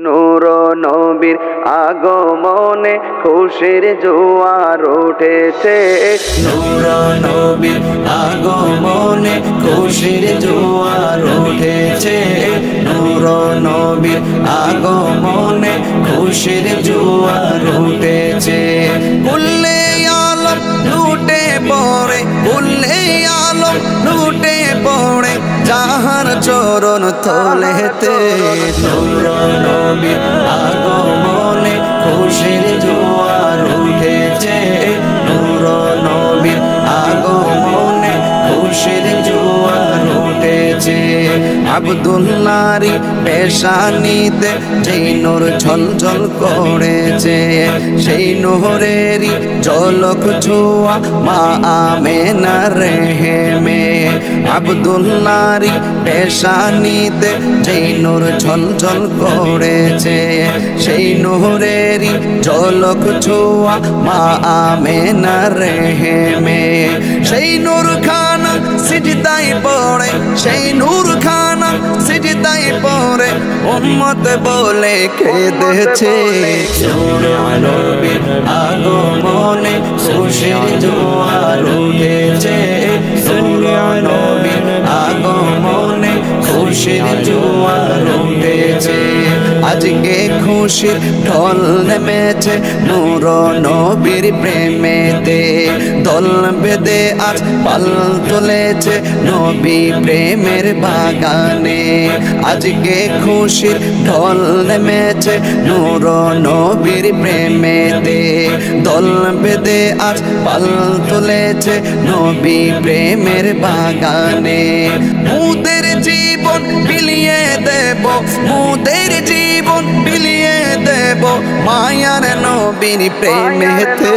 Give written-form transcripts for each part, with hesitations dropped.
নূর নবীর আগমনে খুশির জোয়ার উঠেছে। নূর নবীর আগমনে খুশির জোয়ার উঠেছে। নূর নবীর আগমনে খুশির জোয়ার উঠেছে। কুল্লে আলম লুটে পড়ে, কুল্লে আলম লুটে পড়ে যাহার চরণ তলেতে। নূর নবীর আগমনে খুশির জোয়ার উঠেছে। নূর নবীর আগমনে খুশির জোয়ার উঠেছে। আব্দুল্লাহরি পেশানিতে যেই নূর ঝলঝল করেছে, সেই নূরেরই ঝলক ছোঁয়া মা আমেনার রেহেমে। আব্দুল্লাহরি পেশানিতে যেই নূর ঝলঝল করেছে, সেই নূরেরই ঝলক ছোঁয়া মা আমেনার রেহেমে। সেই নূর খানা সিজদায় পড়ে, সেই নূর খানা সিজদায় পড়ে উম্মত বলে কেঁদেছে। নূর নবীর আগমনে খুশির জোয়ার উঠেছে। নূর নবীর আগমনে খুশির জোয়ার উঠেছে। আজকে খুশির ঢল নেমেছে নূর নবীর প্রেমেতে। দল বেঁধে আজ পাল তুলেছে নবী প্রেমের বাগানে। আজকে খুশির ঢল নেমেছে নূর নবীর প্রেমেতে। দল বেঁধে আজ পাল তুলেছে নবী প্রেমের বাগানে। মুদের জীবন বিলিয়ে দেব, মুদের জীবন বিলিয়ে দেব মায়ার নবীর প্রেমেতে।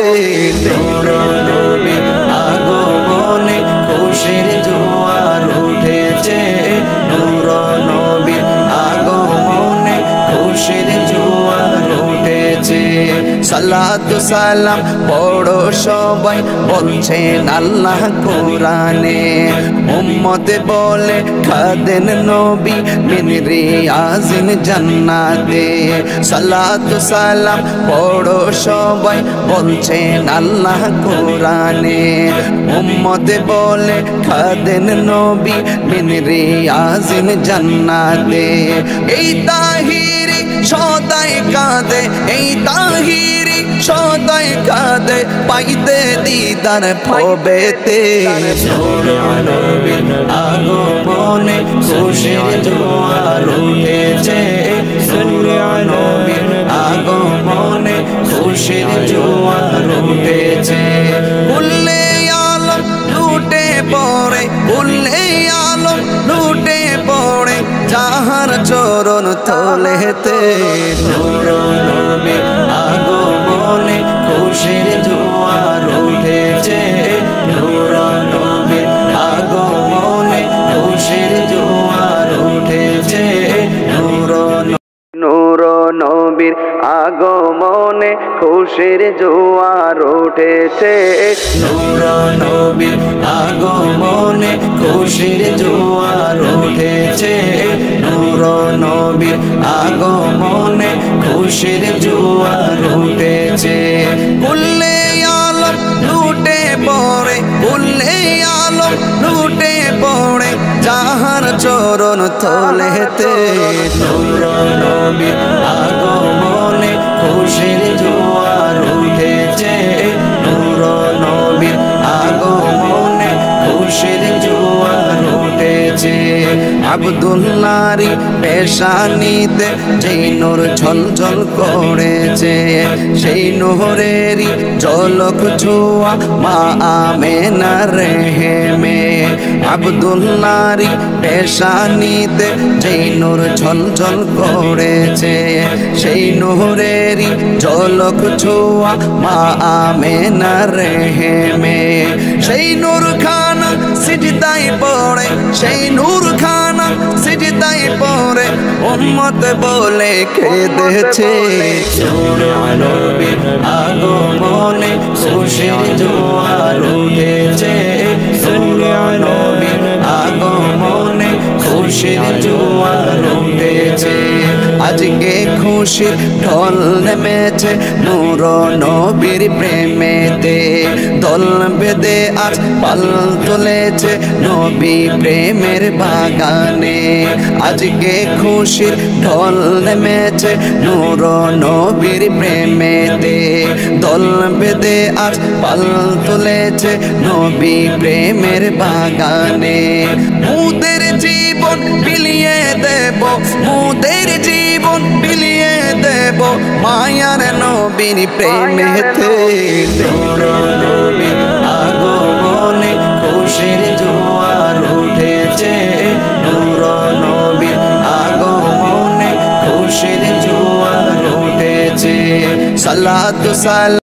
নূর নবীর আগমনে খুশির জোয়ার উঠেছে। নূর নবীর আগমনে খুশির জোয়ার উঠেছে। সালাতু সালাম পড়ো সবাই বলছেন আল্লাহ কোরআনে। উম্মত বলে খাদেন নবী মিন রিয়াজিন জান্নাতে। সালাতু সালাম পড়ো সবাই বলছেন আল্লাহ কোরআনে। উম্মত বলে খাদেন নবী মিন রিয়াজিন জান্নাতে। এই তাহিরি সদাই কাঁদে, এই তাহিরি সদাই কাঁদে পাইতে দিদার ভবেতে। নূর নবীর আগমনে খুশির জোয়ার উঠেছে। নূর নবীর আগমনে খুশির জোয়ার উঠেছে। কুল্লে আলম লুটে পড়ে, কুল্লে আলম লুটে পড়ে যাহার চরণ তলেতে। নূর নবীর আগমনে খুশির জোয়ার উঠেছে। নূর নবীর আগমনে খুশির জোয়ার উঠেছে। নূর নবীর আগমনে খুশির জোয়ার উঠেছে। নূর নবীর আগমনে খুশির জোয়ার উঠেছে। নূর নবীর আগমনে খুশির জোয়ার উঠেছে। কুল্লে আলম লুটে পড়ে, কুল্লে আলম লুটে পড়ে যাহার চরণ তলেতে। নূর নবীর আগমনে খুশির জোয়ার উঠেছে। নূর নবীর আগমনে খুশির জোয়ার উঠেছে। আব্দুল্লাহরি পেশানিতে যেই নূর ঝলঝল করেছে, সেই নূরেরই ঝলক ছোঁয়া মা আমেনার রেহেমে। আব্দুল্লাহরি পেশানিতে যেই নূর ঝলঝল করেছে, সেই নূরেরই ঝলক ছোঁয়া মা আমেনার রেহেমে। সেই নূর খানা সিজদায় পড়ে, সেই নূর খানা সিজদায় পড়ে উম্মত বলে কেঁদেছে। নূর নবীর আগমনে খুশির জোয়ার উঠেছে। নূর নবীর আগমনে খুশির জোয়ার উঠেছে। আজ আজকে খুশির ঢল নেমেছে নূর নবীর প্রেমেতে দল বেঁধে আজ পাল তুলেছে নবী প্রেমের বাগানে আজকে খুশির ঢল নেমেছে নূর নবীর প্রেমেতে দল বেঁধে আজ পাল তুলেছে নবী প্রেমের বাগানে মুদের জীবন বিলিয়ে দেব মুদের জীবন বিলিয়ে দেব মায়ার নবীর প্রেমেতে নূর নবীর আগমনে খুশির জোয়ার উঠেছে নূর নবীর আগমনে খুশির জোয়ার উঠেছে সালাতু সালাম